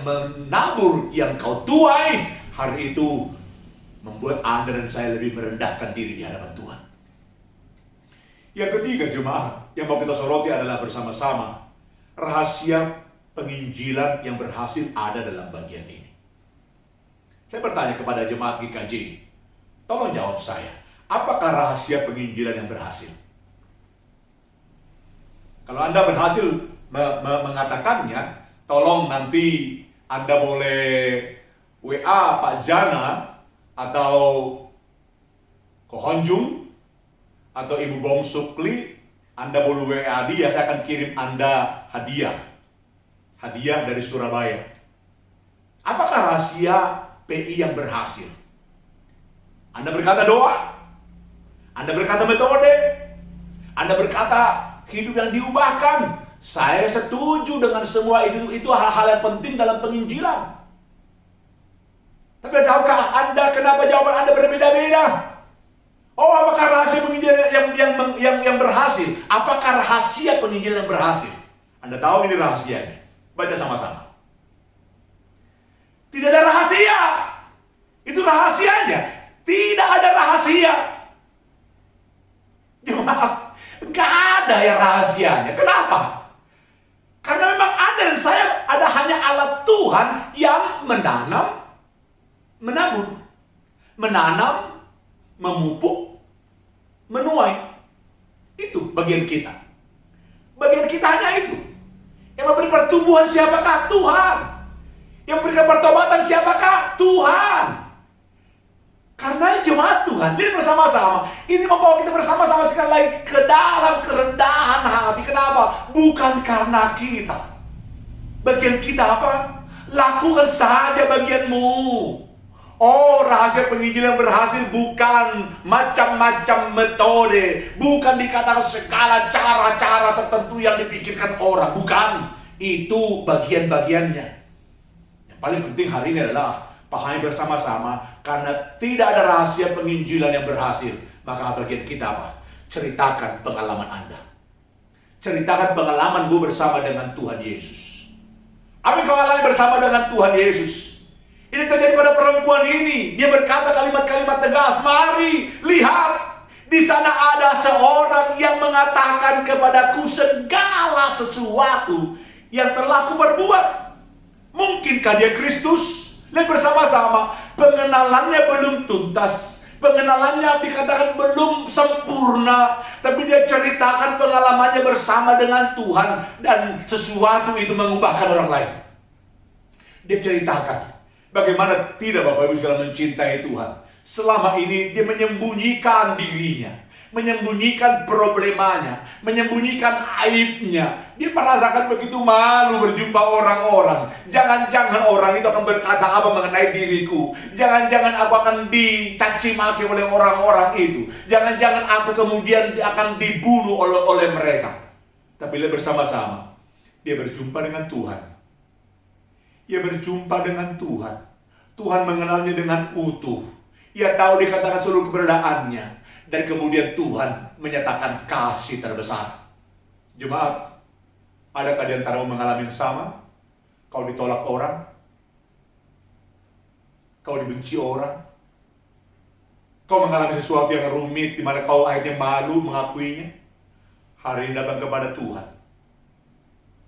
menabur yang kau tuai, hari itu membuat Anda dan saya lebih merendahkan diri di hadapan Tuhan. Yang ketiga jemaat yang mau kita soroti adalah bersama-sama rahasia penginjilan yang berhasil ada dalam bagian ini. Saya bertanya kepada jemaat GKJ, tolong jawab saya, apakah rahasia penginjilan yang berhasil? Kalau Anda berhasil mengatakannya, tolong nanti Anda boleh WA Pak Jana atau Kohonjung atau Ibu Bong Sukli. Anda boleh WA dia, saya akan kirim Anda hadiah dari Surabaya. Apakah rahasia PI yang berhasil? Anda berkata doa, Anda berkata metode, Anda berkata hidup yang diubahkan. Saya setuju dengan semua itu hal-hal yang penting dalam penginjilan. Tapi tahukah Anda kenapa jawaban Anda berbeda-beda? Oh, apakah rahasia penginjilan yang berhasil? Apakah rahasia penginjilan yang berhasil? Anda tahu ini rahasianya. Baca sama-sama. Tidak ada rahasia. Itu rahasianya. Tidak ada rahasia. Jemaat, nggak ada yang rahasianya. Kenapa? Karena memang Anda dan saya hanya alat Tuhan yang menabur, menanam, memupuk, menuai. Itu bagian kita. Bagian kita hanya itu. Yang memberi pertumbuhan siapakah? Tuhan. Yang memberikan pertobatan siapakah? Tuhan. Karena jemaat Tuhan, lihat bersama-sama. Ini membawa kita bersama-sama sekali lagi ke dalam kerendahan hati. Kenapa? Bukan karena kita. Bagian kita apa? Lakukan saja bagianmu. Oh, rahasia penginjilan berhasil bukan macam-macam metode, bukan dikatakan segala cara-cara tertentu yang dipikirkan orang, bukan. Itu bagian-bagiannya. Yang paling penting hari ini adalah pahami bersama-sama, karena tidak ada rahasia penginjilan yang berhasil. Maka bagian kita apa? Ceritakan pengalaman Anda. Ceritakan pengalamanmu bersama dengan Tuhan Yesus. Apa yang kau alami bersama dengan Tuhan Yesus? Ini terjadi pada perempuan ini. Dia berkata kalimat-kalimat tegas. Mari, lihat. Di sana ada seorang yang mengatakan kepadaku segala sesuatu yang telah kuperbuat. Mungkinkah dia Kristus? Lihat bersama-sama. Pengenalannya belum tuntas. Pengenalannya dikatakan belum sempurna. Tapi dia ceritakan pengalamannya bersama dengan Tuhan. Dan sesuatu itu mengubahkan orang lain. Dia ceritakan bagaimana tidak Bapak Ibu sekalian mencintai Tuhan. Selama ini dia menyembunyikan dirinya, menyembunyikan problemanya, menyembunyikan aibnya. Dia merasakan begitu malu berjumpa orang-orang. Jangan-jangan orang itu akan berkata apa mengenai diriku. Jangan-jangan aku akan dicaci maki oleh orang-orang itu. Jangan-jangan aku kemudian akan dibunuh oleh mereka. Tapi lihat bersama-sama, dia berjumpa dengan Tuhan. Ia berjumpa dengan Tuhan. Tuhan mengenalnya dengan utuh. Ia tahu dikatakan seluruh keberadaannya. Dan kemudian Tuhan menyatakan kasih terbesar. Jemaat, adakah di antaramu mengalami yang sama? Kau ditolak orang? Kau dibenci orang? Kau mengalami sesuatu yang rumit di mana kau akhirnya malu mengakuinya? Hari ini datang kepada Tuhan.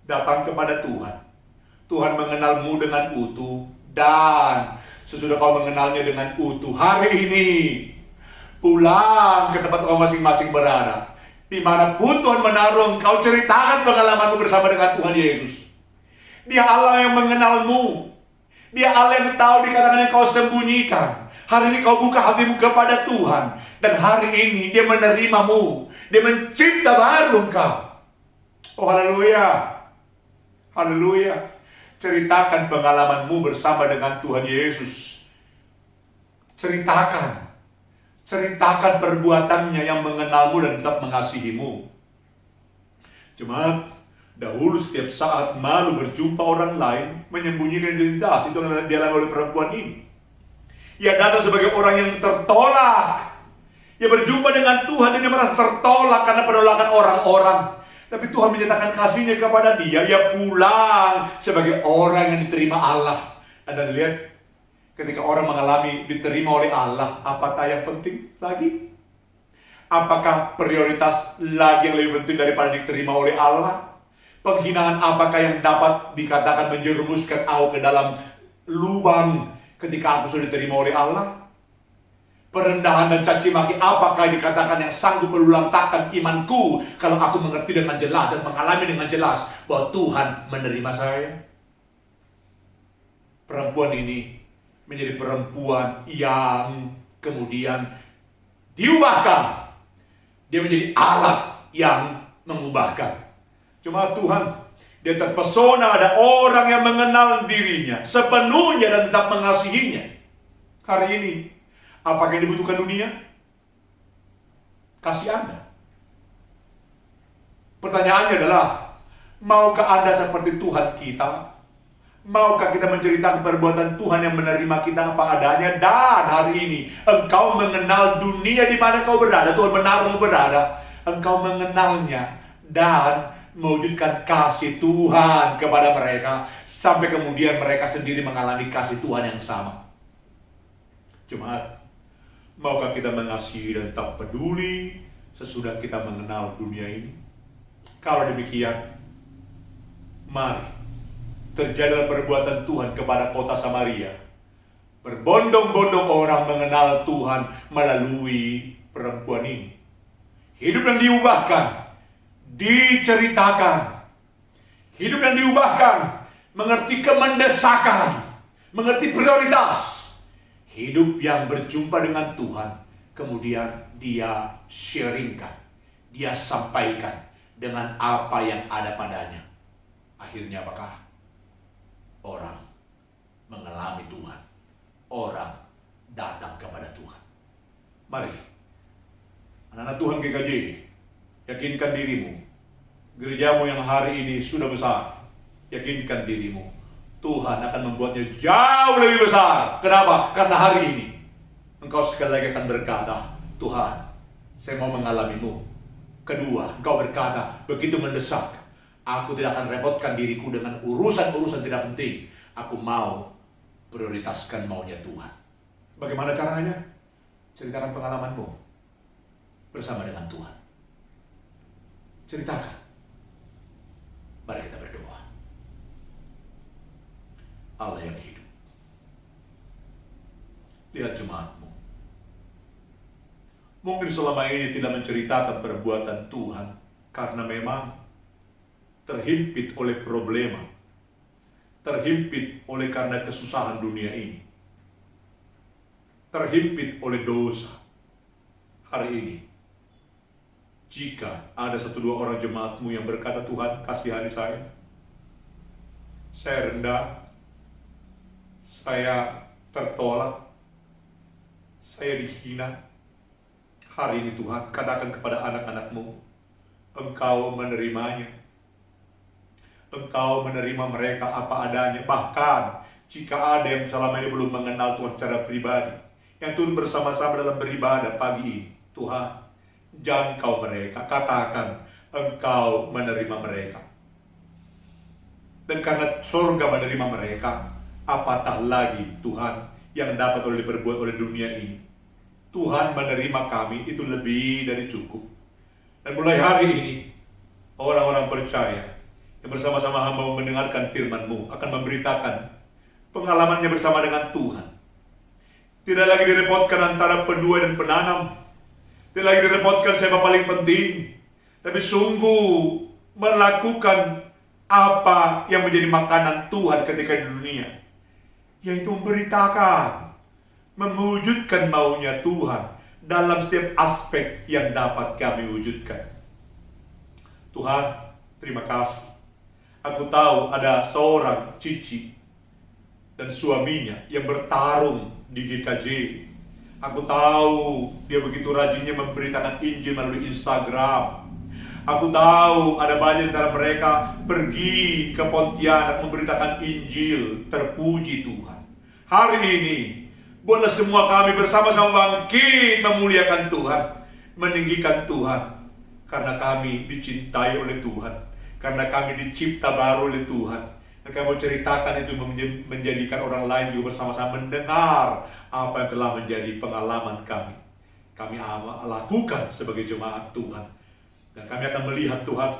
Datang kepada Tuhan. Tuhan mengenalmu dengan utuh, dan sesudah kau mengenalnya dengan utuh, hari ini pulang ke tempat kau masing-masing berada. Dimanapun Tuhan menaruh, kau ceritakan pengalamanmu bersama dengan Tuhan Yesus. Dia Allah yang mengenalmu. Dia Allah yang tahu dikatakan yang kau sembunyikan. Hari ini kau buka hatimu kepada Tuhan, dan hari ini Dia menerimamu. Dia mencipta baru engkau. Oh, haleluya. Haleluya. Ceritakan pengalamanmu bersama dengan Tuhan Yesus. Ceritakan perbuatannya yang mengenalmu dan tetap mengasihimu. Jemaat, dahulu setiap saat malu berjumpa orang lain, menyembunyikan identitas. Itu yang dialami oleh perempuan ini. Ia datang sebagai orang yang tertolak. Ia berjumpa dengan Tuhan dan dia merasa tertolak karena penolakan orang-orang. Tapi Tuhan menyatakan kasih-Nya kepada dia. Ia pulang sebagai orang yang diterima Allah. Anda lihat, ketika orang mengalami diterima oleh Allah, apakah yang penting lagi? Apakah prioritas lagi yang lebih penting daripada diterima oleh Allah? Penghinaan apakah yang dapat dikatakan menjerumuskan aku ke dalam lubang ketika aku sudah diterima oleh Allah? Perendahan dan caci maki apakah dikatakan yang sanggup meluluhlantakkan imanku kalau aku mengerti dengan jelas dan mengalami dengan jelas bahwa Tuhan menerima saya? Perempuan ini menjadi perempuan yang kemudian diubahkan. Dia menjadi alat yang mengubahkan. Cuma Tuhan, dia terpesona ada orang yang mengenal dirinya sepenuhnya dan tetap mengasihinya. Hari ini apakah yang dibutuhkan dunia? Kasih Anda. Pertanyaannya adalah, maukah Anda seperti Tuhan kita? Maukah kita menceritakan perbuatan Tuhan yang menerima kita apa adanya? Dan hari ini, engkau mengenal dunia di mana kau berada. Tuhan menaruhmu berada. Engkau mengenalnya dan mewujudkan kasih Tuhan kepada mereka. Sampai kemudian mereka sendiri mengalami kasih Tuhan yang sama. Jemaat, maukah kita mengasihi dan tetap peduli sesudah kita mengenal dunia ini? Kalau demikian, mari terjadilah perbuatan Tuhan kepada kota Samaria. Berbondong-bondong orang mengenal Tuhan melalui perempuan ini. Hidup yang diubahkan, diceritakan. Hidup yang diubahkan, mengerti kemendesakan, mengerti prioritas. Hidup yang berjumpa dengan Tuhan, kemudian dia sharingkan, dia sampaikan dengan apa yang ada padanya. Akhirnya apakah? Orang mengalami Tuhan. Orang GKJ, yakinkan dirimu. Gerejamu yang hari ini sudah besar, yakinkan dirimu. Tuhan akan membuatnya jauh lebih besar. Kenapa? Karena hari ini engkau sekali lagi akan berkata, Tuhan, saya mau mengalamimu. Kedua, engkau berkata, begitu mendesak, aku tidak akan repotkan diriku dengan urusan-urusan tidak penting. Aku mau prioritaskan maunya Tuhan. Bagaimana caranya? Ceritakan pengalamanmu bersama dengan Tuhan. Ceritakan. Mari kita berdoa. Allah yang hidup, lihat jemaatmu. Mungkin selama ini tidak menceritakan perbuatan Tuhan karena memang terhimpit oleh problema, terhimpit oleh karena kesusahan dunia ini, terhimpit oleh dosa. Hari ini, jika ada 1-2 orang jemaatmu yang berkata, Tuhan kasihani saya rendah, saya tertolak, saya dihina. Hari ini Tuhan, katakan kepada anak-anak-Mu, Engkau menerimanya. Engkau menerima mereka apa adanya. Bahkan jika ada yang selama ini belum mengenal Tuhan secara pribadi, yang turut bersama-sama dalam beribadah pagi ini, Tuhan, jangkau mereka. Katakan, Engkau menerima mereka. Dan karena surga menerima mereka, apatah lagi Tuhan yang dapat diperbuat oleh dunia ini. Tuhan menerima kami, itu lebih dari cukup. Dan mulai hari ini, orang-orang percaya yang bersama-sama hamba mendengarkan firman-Mu akan memberitakan pengalamannya bersama dengan Tuhan. Tidak lagi direpotkan antara penduai dan penanam. Tidak lagi direpotkan siapa paling penting. Tapi sungguh melakukan apa yang menjadi makanan Tuhan ketika di dunia. Yaitu memberitakan, mewujudkan maunya Tuhan dalam setiap aspek yang dapat kami wujudkan. Tuhan, terima kasih. Aku tahu ada seorang Cici dan suaminya yang bertarung di GKJ. Aku tahu dia begitu rajinnya memberitakan Injil melalui Instagram. Aku tahu ada banyak antara mereka pergi ke Pontianak memberitakan Injil. Terpuji Tuhan. Hari ini, buatlah semua kami bersama-sama bangkit memuliakan Tuhan, meninggikan Tuhan. Karena kami dicintai oleh Tuhan. Karena kami dicipta baru oleh Tuhan. Dan kami mau ceritakan itu menjadikan orang lain juga bersama-sama mendengar apa yang telah menjadi pengalaman kami. Kami lakukan sebagai jemaat Tuhan. Dan kami akan melihat Tuhan.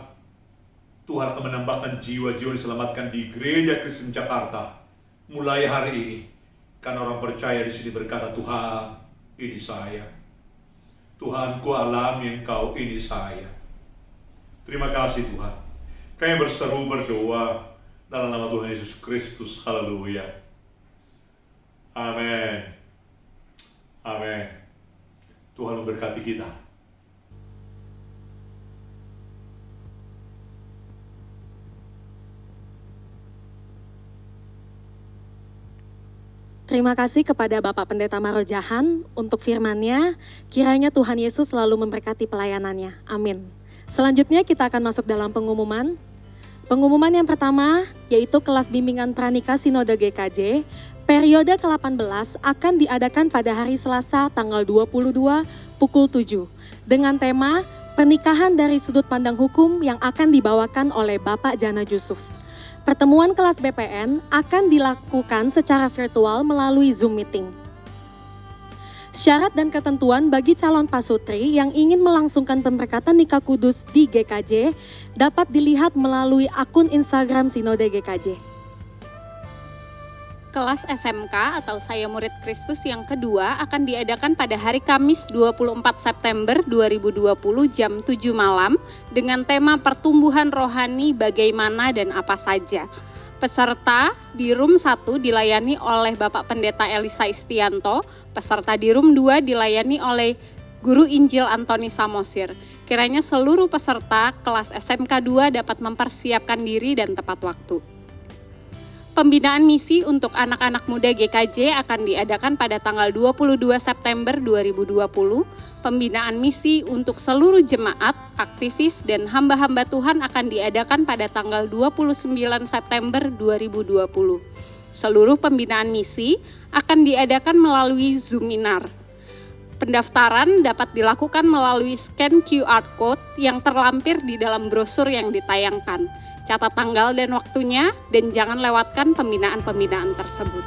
Tuhan akan menambahkan jiwa-jiwa diselamatkan di Gereja Kristen Jakarta mulai hari ini. Karena orang percaya di sini berkata, Tuhan, ini saya. Tuhan, ku alami Engkau, ini saya. Terima kasih Tuhan. Kami berseru berdoa dalam nama Tuhan Yesus Kristus. Haleluya. Amin. Amin. Tuhan memberkati kita. Terima kasih kepada Bapak Pendeta Marojahan untuk firman-Nya. Kiranya Tuhan Yesus selalu memberkati pelayanannya. Amin. Selanjutnya kita akan masuk dalam pengumuman. Pengumuman yang pertama yaitu kelas bimbingan pranikah Sinode GKJ periode ke-18 akan diadakan pada hari Selasa tanggal 22 pukul 7 dengan tema pernikahan dari sudut pandang hukum yang akan dibawakan oleh Bapak Jana Jusuf. Pertemuan kelas BPN akan dilakukan secara virtual melalui Zoom meeting. Syarat dan ketentuan bagi calon pasutri yang ingin melangsungkan pemberkatan nikah kudus di GKJ dapat dilihat melalui akun Instagram Sinode GKJ. Kelas SMK atau Saya Murid Kristus yang kedua akan diadakan pada hari Kamis 24 September 2020 jam 7 malam dengan tema pertumbuhan rohani bagaimana dan apa saja. Peserta di room 1 dilayani oleh Bapak Pendeta Elisa Istianto, peserta di room 2 dilayani oleh Guru Injil Antoni Samosir. Kiranya seluruh peserta kelas SMK 2 dapat mempersiapkan diri dan tepat waktu. Pembinaan misi untuk anak-anak muda GKJ akan diadakan pada tanggal 22 September 2020. Pembinaan misi untuk seluruh jemaat, aktivis, dan hamba-hamba Tuhan akan diadakan pada tanggal 29 September 2020. Seluruh pembinaan misi akan diadakan melalui Zoominar. Pendaftaran dapat dilakukan melalui scan QR Code yang terlampir di dalam brosur yang ditayangkan. Catat tanggal dan waktunya, dan jangan lewatkan pembinaan-pembinaan tersebut.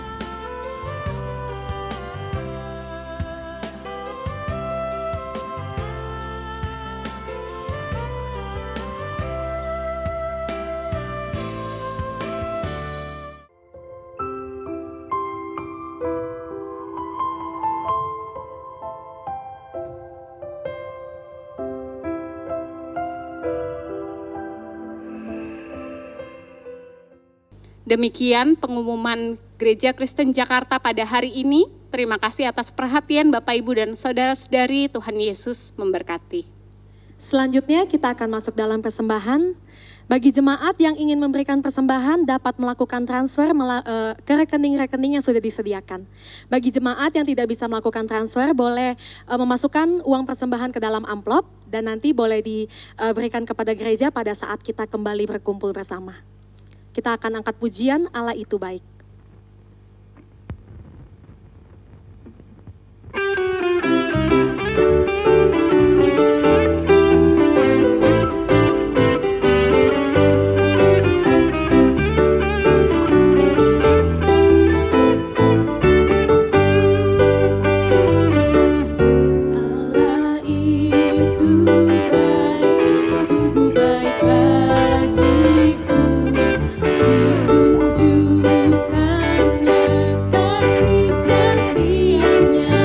Demikian pengumuman Gereja Kristen Jakarta pada hari ini. Terima kasih atas perhatian Bapak, Ibu, dan saudara-saudari. Tuhan Yesus memberkati. Selanjutnya kita akan masuk dalam persembahan. Bagi jemaat yang ingin memberikan persembahan dapat melakukan transfer ke rekening-rekening yang sudah disediakan. Bagi jemaat yang tidak bisa melakukan transfer boleh memasukkan uang persembahan ke dalam amplop dan nanti boleh diberikan kepada gereja pada saat kita kembali berkumpul bersama. Kita akan angkat pujian Allah itu baik. Allah itu baik, sungguh baik bagiku. Ditunjukkannya kasih setianya,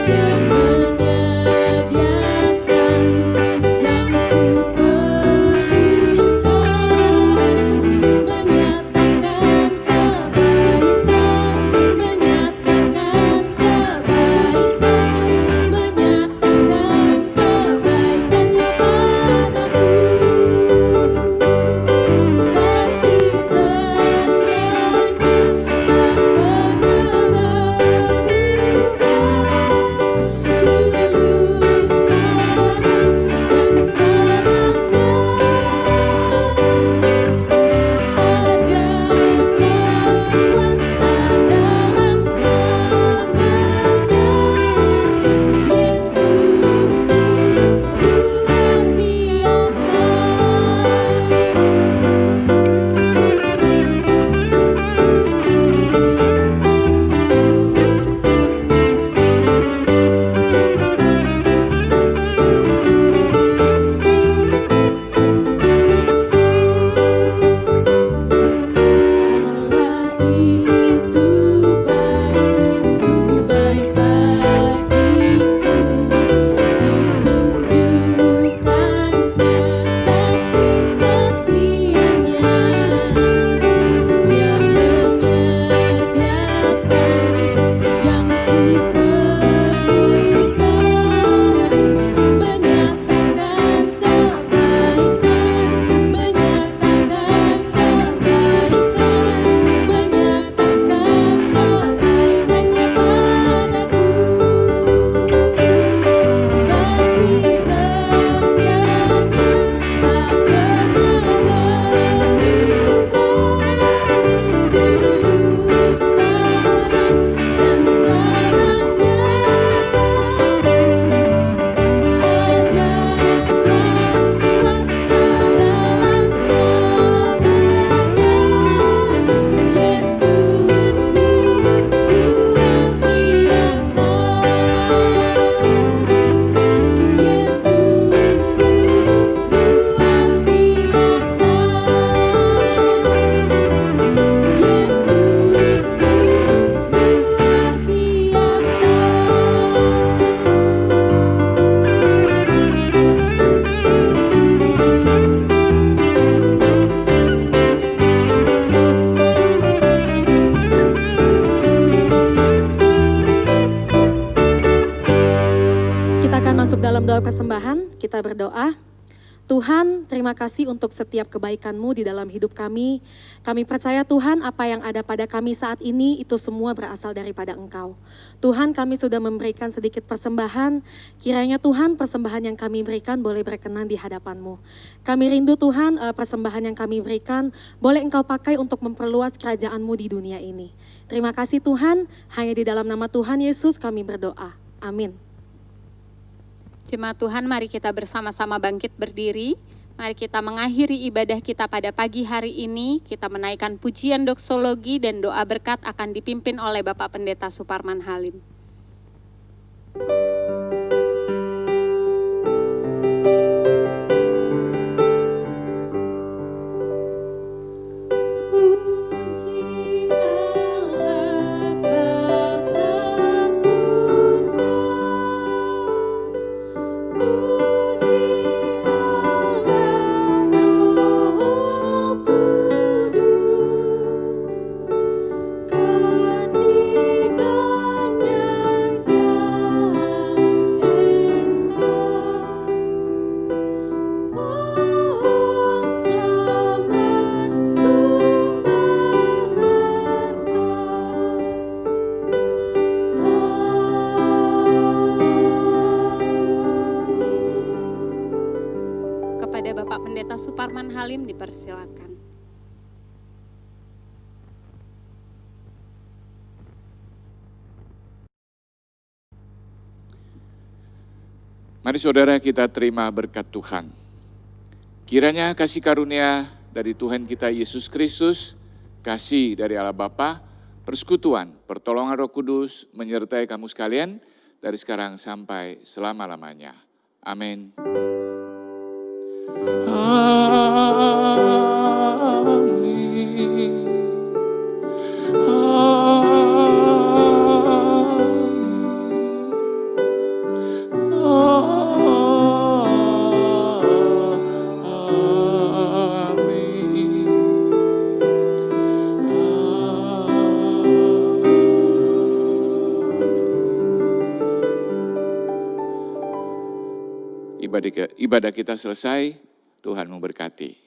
Dia menyediakan yang kuperlukan, menyatakan kebaikan, menyatakan kebaikan, menyatakan kebaikannya padaku. Kasih setianya tak pernah berubah, dulu, sekarang, dan selamanya. Ajaiblah kuasa dalam namanya, Yesusku luar biasa. Allah itu baik, sungguh baik bagiku. Ditunjukkannya kasih setianya, Dia menyediakan yang kuperlukan, menyatakan kebaikan, menyatakan kebaikan, menyatakan kebaikannya padaku. Kasih setianya tak pernah berubah, dulu, sekarang, dan selamanya. Ajaiblah kuasa dalam namanya, Yesusku luar biasa. Yesusku luar biasa. Yesusku luar biasa. Kita akan masuk dalam doa persembahan. Kita berdoa. Tuhan, terima kasih untuk setiap kebaikan-Mu di dalam hidup kami. Kami percaya Tuhan, apa yang ada pada kami saat ini itu semua berasal daripada Engkau. Tuhan, kami sudah memberikan sedikit persembahan. Kiranya Tuhan, persembahan yang kami berikan boleh berkenan di hadapan-Mu. Kami rindu Tuhan, persembahan yang kami berikan boleh Engkau pakai untuk memperluas kerajaan-Mu di dunia ini. Terima kasih Tuhan, hanya di dalam nama Tuhan Yesus kami berdoa. Amin. Jemaat Tuhan, mari kita bersama-sama bangkit berdiri. Mari kita mengakhiri ibadah kita pada pagi hari ini. Kita menaikkan pujian doksologi dan doa berkat akan dipimpin oleh Bapak Pendeta Suparman Halim. Puji Allah Bapa Putra, puji Allah Roh Kudus, ketiganya yang esa. Mohon selamat sumber berkah. Kepada Bapak Pendeta Suparman Halim dipersilakan. Mari saudara kita terima berkat Tuhan. Kiranya kasih karunia dari Tuhan kita Yesus Kristus, kasih dari Allah Bapa, persekutuan, pertolongan Roh Kudus menyertai kamu sekalian dari sekarang sampai selama-lamanya. Amin. Ibadah kita selesai, Tuhan memberkati.